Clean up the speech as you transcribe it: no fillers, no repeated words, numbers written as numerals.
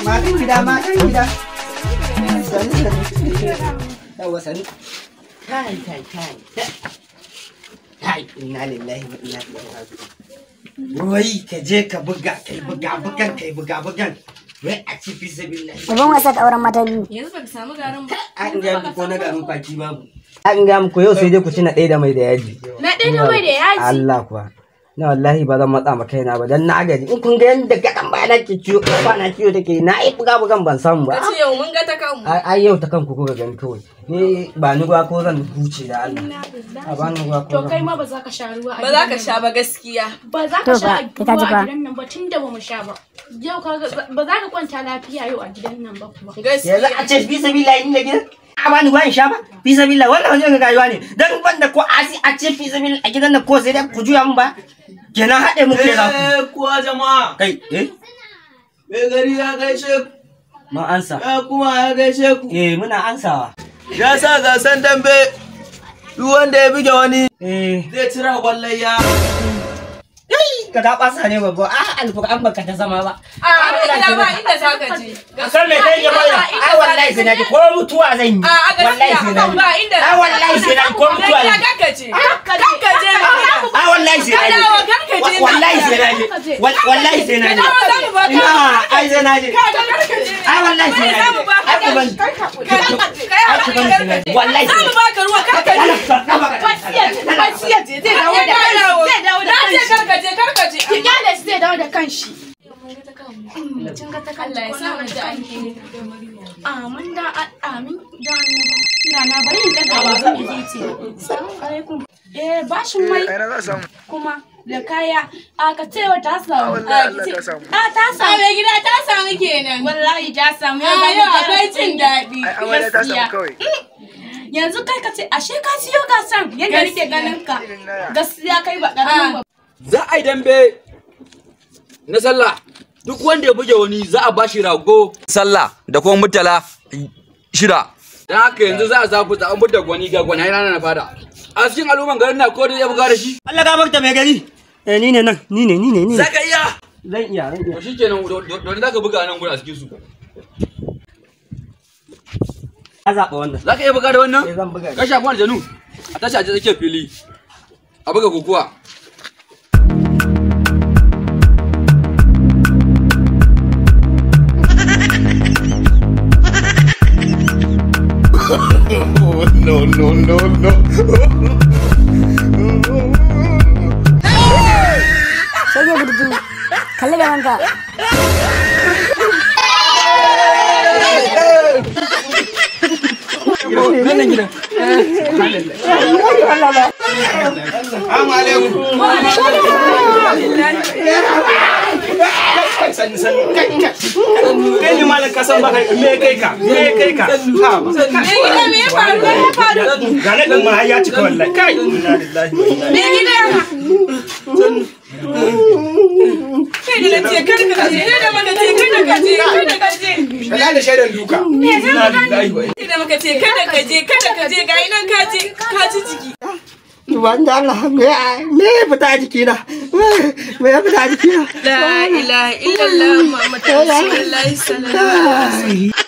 Matan gida, matan gida. Yawa sani. Kai. Kai, inna lillahi wa inna ilaihi raji'un. Wai ka je ka buga, kai buga. Wai a ci fi sabilillahi. Uban wasa da auren mata biyu. Yanzu baka samu garin ba. An ga muku ko na garin kwaki babu. An ga muku yau sai dai ku ci na ɗaya da mai da yaji. Na ɗaya da mai da yaji. Allah kuwa. Na wallahi ba zan matsa ma kaina ba dan na gaji. In kun ga yanda gadan ba na ke ciwo, ba na ciwo take. Na yi bugan ban samu ba. Kace yau mun ga ta kanmu. Ai yau ta kanku kuka gani kawai. Ni ba ni ruwa ko zan huce da Allah. A ba ni ruwa ko. To kai ma ba za ka sha ruwa a Ba za ka sha ba gaskiya. Ba za ka sha ruwa a gidan nan ba tunda ba mu sha ba. Yau ka ba za ka kwanta lafiya yau a gidan nan ba kuma. Gaskiya. Yanzu a ce fi sabilillahi ni da gidan. A bani ruwa in sha ba. Fi sabilillahi wannan wani ga rayuwa ne. Dan banda ko a ce fi sabilillahi a gidan nan ko sai dai ku juya mun ba. Kenan haɗe muke za ku. Kuwa jama'a. Kai, Me gari ya gaishe ku. Ma ansa. Ya kuma ya gaishe ku. Muna ansawa. Ya sa gasan dambe. Duk wanda ya buge wani. Zai cira gwallayya. Ka ta ɓasa ne babba. Alƙur'an baka ta zama ba. Ina ba inda za ka je. Kan me kai ya baya? Ai wallahi sai naji ko mutuwa zan yi. Wallahi sai naji. Ba inda. Ai wallahi sai naji ko mutuwa zan yi. Ka je. Ka je. Ai wallahi sai naji. Wallahi sai naji. Wallahi sai naji. Ina ai sai naji. Ai wallahi sai naji. Ai ku ban. Ai ku ban sai naji. Wallahi sai naji. Baka ruwa ka je. Fasiya je zai dawo da kanshi. Zai dawo da kanshi. Karkaje. Ki kyale shi zai dawo da kanshi. Allah ya sa mu ji alheri. Amin da amin da na bari in daga ba zan yi ce. Assalamu alaikum. Bashin mai kuma da kaya ka ce wa ta samu. Ta samu. Mai gida ta samu kenan. Wallahi ta samu. Yau akwai jin daɗi. Yanzu kai ka ce ashe ka siyo gasan yadda nake ganin ka. Gaskiya kai ba ƙaramin ba. Za a yi dambe na sallah duk wanda ya buge wani za a bashi rago sallah da kuma mutala 6. Dan haka yanzu za a zafi an buta gwani ga gwani na fada. A cikin al'umman garin na ko da ya buga da shi. Allah ka barta mai gari. Ni ne nan, ni ne. Za ka iya. Zan iya. To shikenan don za ka buga nan gurin a cikin su. A zaɓa wannan. Za ka iya buga da wannan? Zan buga. Ka shafi wani janu. A tashi a tsakiyar fili. A buga kokuwa. No. Shege burji. Kalli gaban ka. Kai ne malam kasan baka me kai ka. Me ya faru? Ga na din ma ya cika wallahi. Kai. Inna lillahi wa inna Me gida. Kai da ce kada ka je. Da maka ce kada ka je. Allah da shaidan duka. Inna lillahi wa inna. Da maka ce kada ka je ga inan ka ji jiki. Wanda Allah me fita jikina. Me ya fita jikina. La ilaha illallah Muhammadu Rasulullahi sallallahu alaihi wasallam.